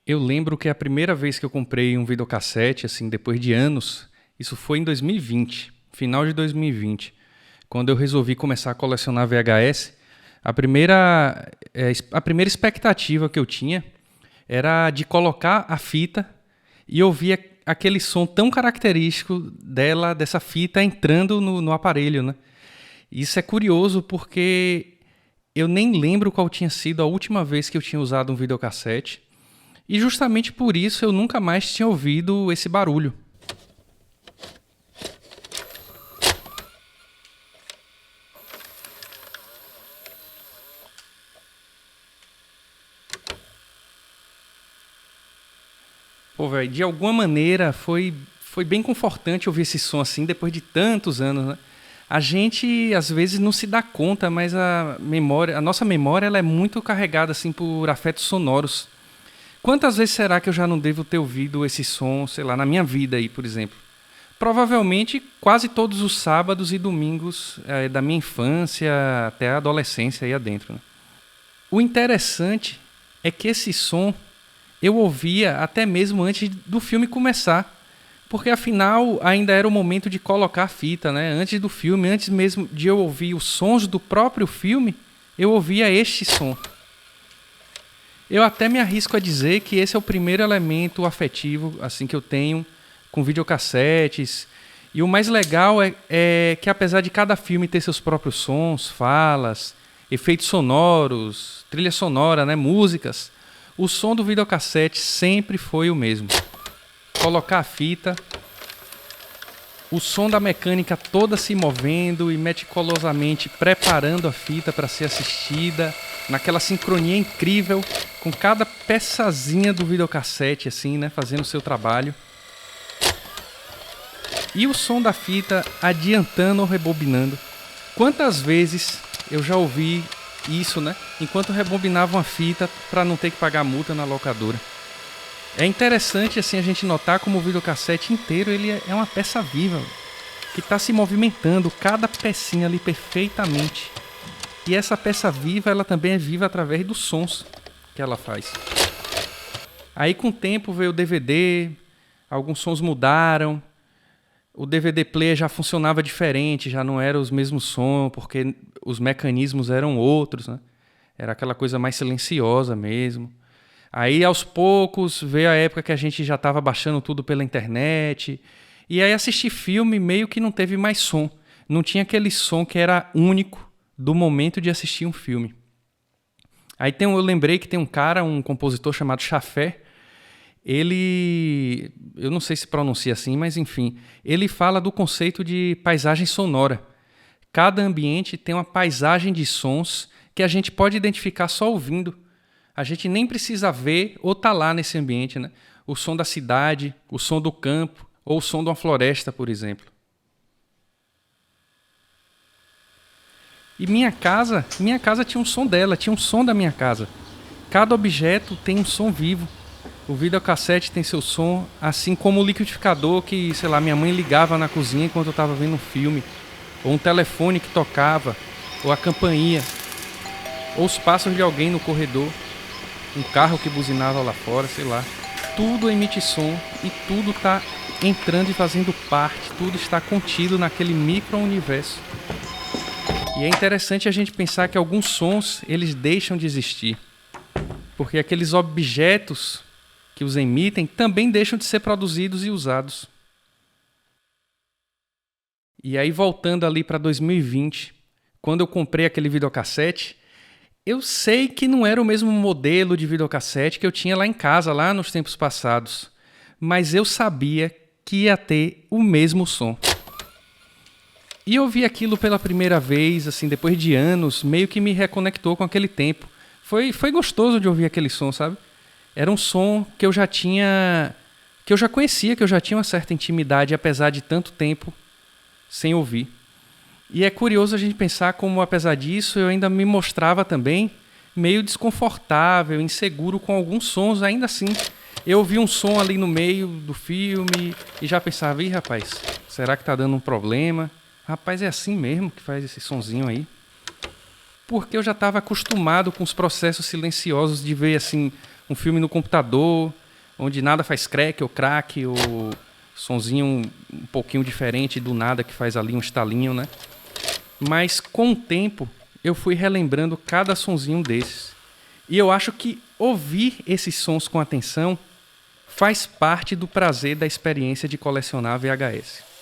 Eu lembro que a primeira vez que eu comprei um videocassete, assim, depois de anos, isso foi em 2020, final de 2020, quando eu resolvi começar a colecionar VHS. A primeira expectativa que eu tinha era de colocar a fita e ouvir aquele som tão característico dessa fita entrando no aparelho, né? Isso é curioso porque eu nem lembro qual tinha sido a última vez que eu tinha usado um videocassete. E justamente por isso eu nunca mais tinha ouvido esse barulho. Pô, velho, de alguma maneira foi bem confortante ouvir esse som assim depois de tantos anos, né? A gente às vezes não se dá conta, mas a nossa memória ela é muito carregada assim por afetos sonoros. Quantas vezes será que eu já não devo ter ouvido esse som, sei lá, na minha vida aí, por exemplo? Provavelmente quase todos os sábados e domingos da minha infância até a adolescência aí adentro, né? O interessante é que esse som eu ouvia até mesmo antes do filme começar, porque afinal ainda era o momento de colocar a fita, né? Antes do filme, antes mesmo de eu ouvir os sons do próprio filme, eu ouvia este som. Eu até me arrisco a dizer que esse é o primeiro elemento afetivo assim que eu tenho com videocassetes. E o mais legal é que apesar de cada filme ter seus próprios sons, falas, efeitos sonoros, trilha sonora, né, músicas, o som do videocassete sempre foi o mesmo. Colocar a fita, o som da mecânica toda se movendo e meticulosamente preparando a fita para ser assistida, naquela sincronia incrível com cada peçazinha do videocassete, assim, né, fazendo o seu trabalho. E o som da fita adiantando ou rebobinando. Quantas vezes eu já ouvi isso, né, enquanto rebobinava uma fita para não ter que pagar multa na locadora. É interessante assim a gente notar como o videocassete inteiro ele é uma peça viva, que está se movimentando, cada pecinha ali perfeitamente. E essa peça viva, ela também é viva através dos sons que ela faz. Aí com o tempo veio o DVD, alguns sons mudaram, o DVD player já funcionava diferente, já não era os mesmos sons, porque os mecanismos eram outros, né? Era aquela coisa mais silenciosa mesmo. Aí, aos poucos, veio a época que a gente já estava baixando tudo pela internet. E aí assistir filme meio que não teve mais som. Não tinha aquele som que era único do momento de assistir um filme. Eu lembrei que tem um cara, um compositor chamado Chafé. Eu não sei se pronuncia assim, mas enfim, ele fala do conceito de paisagem sonora. Cada ambiente tem uma paisagem de sons que a gente pode identificar só ouvindo. A gente nem precisa ver ou estar lá nesse ambiente, né? O som da cidade, o som do campo ou o som de uma floresta, por exemplo. E minha casa tinha um som dela, tinha um som da minha casa. Cada objeto tem um som vivo. O videocassete tem seu som, assim como o liquidificador que, sei lá, minha mãe ligava na cozinha enquanto eu estava vendo um filme, ou um telefone que tocava, ou a campainha, ou os passos de alguém no corredor, um carro que buzinava lá fora, sei lá. Tudo emite som e tudo está entrando e fazendo parte, tudo está contido naquele micro-universo. E é interessante a gente pensar que alguns sons, eles deixam de existir. Porque aqueles objetos que os emitem também deixam de ser produzidos e usados. E aí, voltando ali para 2020, quando eu comprei aquele videocassete, eu sei que não era o mesmo modelo de videocassete que eu tinha lá em casa, lá nos tempos passados. Mas eu sabia que ia ter o mesmo som. E eu vi aquilo pela primeira vez, assim, depois de anos, meio que me reconectou com aquele tempo. Foi gostoso de ouvir aquele som, sabe? Era um som que eu já tinha... que eu já conhecia, que eu já tinha uma certa intimidade, apesar de tanto tempo sem ouvir. E é curioso a gente pensar como, apesar disso, eu ainda me mostrava também meio desconfortável, inseguro com alguns sons, ainda assim. Eu ouvi um som ali no meio do filme e já pensava, ih, rapaz, será que tá dando um problema? Rapaz, é assim mesmo que faz esse sonzinho aí? Porque eu já estava acostumado com os processos silenciosos de ver, assim, um filme no computador, onde nada faz crack ou crack, ou sonzinho um pouquinho diferente do nada que faz ali um estalinho, né? Mas com o tempo eu fui relembrando cada sonzinho desses. E eu acho que ouvir esses sons com atenção faz parte do prazer da experiência de colecionar VHS.